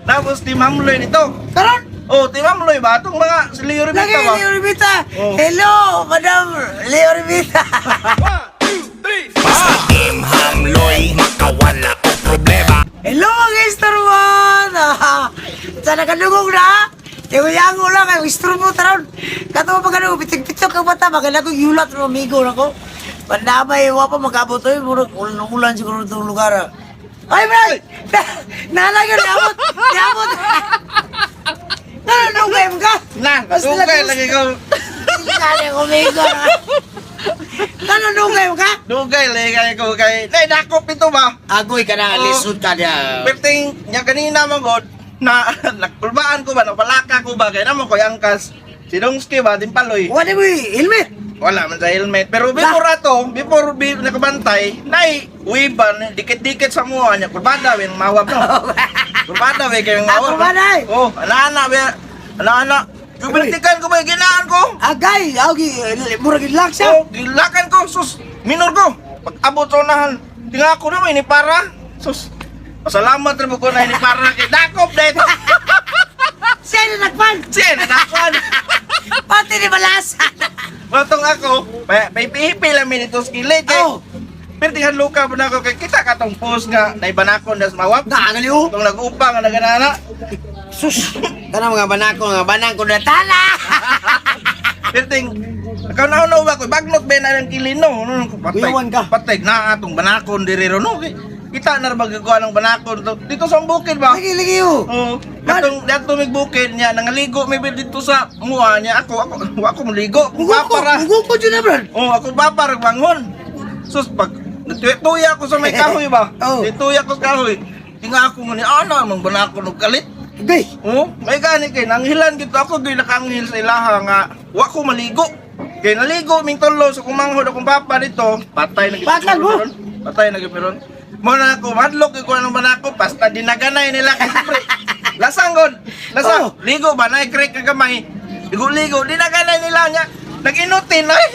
Tapos Team Hamloy nito. Karon? Oh, Team Hamloy ba? Itong mga si Leo Rivita Lagi ba? Leo Rivita. Oh. Hello, Madam Leo Rivita. 1, 2, 3, Basta Team Hamloy, makawala o problema. Hello, mga istormon. Sana kanugong na. Tiyago lang kay istormo taron. Kato pa kanung pitik-pitik ka bata, magala ko yulat ro amigo nako. Pandamay wa pa magabot oy, murag ulan siguro tong lugar. Ay, bray! Nalagyan niabot! Niabot! Nanunugay mo ka? na, dugay lagi ko. Kali ko, amigo. Nanunugay mo ka? Dugay lagi ko kay. Nay, dakop ito ba? Agoy ka na, lisod ka niya. Perting nya kanina magod na nakulbaan ko ba, napalaka ko ba, kaya naman ko angkas. Si Dongski ba, timpaloy. Wala mo helmet. Wala man sa helmet. Pero before nakabantay, nay, uwiban, dikit-dikit sa mua niya. Kurbada, yung mawab no. Kurbada, kayong mawab. Kurbada, eh. Oh, ana-ana. Yung bertikan ko ba, yung ginaan ko. Agay, murag ilaksa. Oh, gilakan ko, sus, minor ko. Pag abot sa unahan, tinga ko naman, ini para. Sus, pasalamat rin mo ko na ini para kay Dakop dito. Siya na nagpan. Siya, nanakuan. Pati ni Malasa. Matong ako, may pihipi lang minito skillet eh. Oh, Pero tinghan luka pa na ako kay kita katong post nga naibanakon das mawap. nakagaliw. Itong nag-upa nga naganana. Sus, kana mga banang ko na tala. Pero ting, nakaunaw ba ko, bagnot ba na ng kilino. Uyawan ka. Patay na atong banakon diriro no. Kita na magagawa ng banakon dito sa bukid ba? Lagi yo. Oo. Dato mig bukid niya nangaligo may dito sa mua niya ako maligo. Papara. Ugo ko dyan na, bro. Oh, ako papara bangon. Sus pag tuya ko sa may kahoy ba? Oh. Tuya ko sa kahoy. Tinga ako ngani ana mang banakon og kalit. Gay. Oh, may gani kay nanghilan gito ako gyud nakanghil sa ilaha nga wa ko maligo. Kay naligo ming tulo sa kumanghod akong papa dito, patay na Patay mo? Patay na gipiron. Mo na ako madlok ko ang banako basta dinaganay nila kay siyempre. Lasang god. Lasang. Oh. Ligo ba na crack ka gamay. Ligo dinaganay nila nya. Naginutin ay.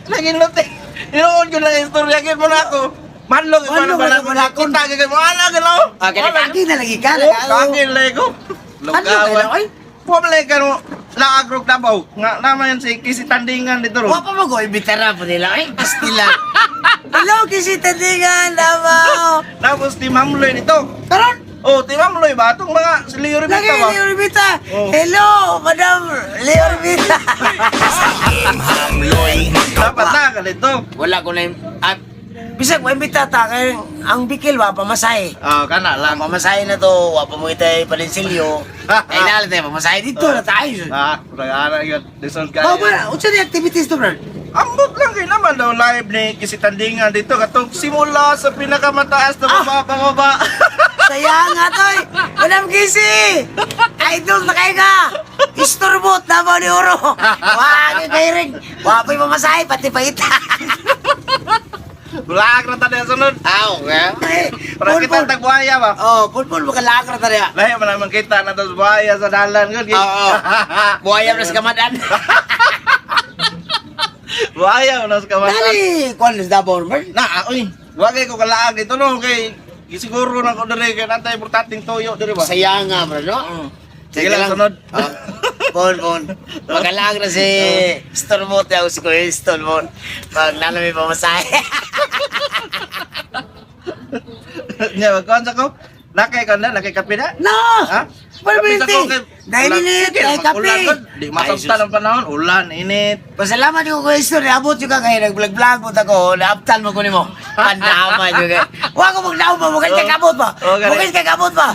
Naginutin. Inoon ko lang istorya gid mo na ako. Madlok ko ang banako. Kita gid mo ana galaw. Okay, kaki na lagi ka. Kagin lego. Ano oy? Pumalik ka mo. Nakagrog na ba? Nga naman si Kisi Tandingan dito ro. Wa pa mo go ibitara po nila ay pastila. Hello, kisi tandingan daw. Tapos Team Hamloy nito. Karon? Oh, Team Hamloy ba? Itong mga si Leo Lagi Rivita ba? Leo Rivita. Oh. Hello, Madam Leo Rivita. Basta Team Hamloy, Dapat na ka dito. Wala ko na yung... Bisag mo imbita ta kay ang bikil wa pamasahe. Oh, kana lang. Pamasahe na to, wa pa mo itay palinsilyo. Ay nalit tayo pamasahe dito na tayo. Ragana yun. Listen ka. Ba ba, unsa ni activities to, bro? Ambot lang kayo naman daw live ni Kisi Tandingan dito. Katong simula sa pinakamataas na baba. Saya nga to eh. Madam Kisi! Idol na kayo ka! Istorbot na mo ni Oro! Wag kayo rin! Wapay mamasahe, pati paita! Bulag na tayo sunod. Okay. Para kita tagbuhaya ba? Oh, pulpul makalakar ta niya. Lahi man naman kita na tayo buhaya sa dalan. Oo. Buhaya na sa kamadan. Buhaya na sa kawasan. Dali! Kwan is dabon, bro? Na, uy. Wagay ko kalaag dito no. Kay gisiguro na ko diri kay natay importanteng toyo diri ba? Saya nga, bro, no? Sige lang sunod. Bon. Magalang na si Stormot yaw si Kuya Stormot. Pag nalami pamasahe. Nya wag sa ko. Nakay ka na, nakay kape na. No! Ha? Permanente! Dahil init, dahil kape! Di masabtan ang panahon, ulan, init. Pasalamat yung Kuya Stormot. Abot yung kaya nag-vlog-vlog mo ako. Naaptan mo ko ni mo. Pandaman yung kaya. Huwag ko mag-naon pa. Mukha ka kabot pa. Okay. Mukha ka kabot pa.